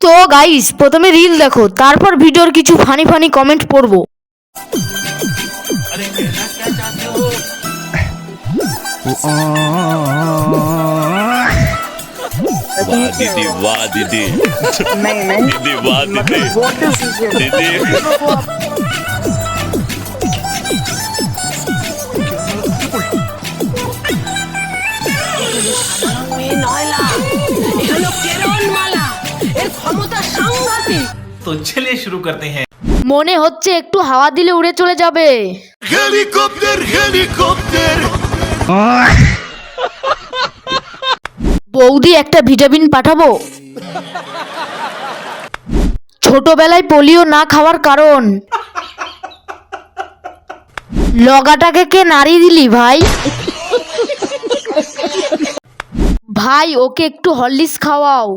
তো গাইস, প্রথমে রিল দেখো, তারপর ভিডিওর কিছু ফানি ফানি কমেন্ট পড়বো। वाह दीदी वाह दीदी नहीं दीदी वाह दीदी व्हाट इज दीदी तो चलिए शुरू करते हैं। মনে হচ্ছে একটু হাওয়া দিলে উড়ে চলে যাবে। हेलीकॉप्टर हेलीकॉप्टर বৌদি, একটা ভিটামিন পাঠাবো। ছোটবেলায় পোলিও না খাওয়ার কারণ। লগাটাকে কে নাড়ি দিলি ভাই? ভাই, ওকে একটু হরলিক্স খাওয়াও।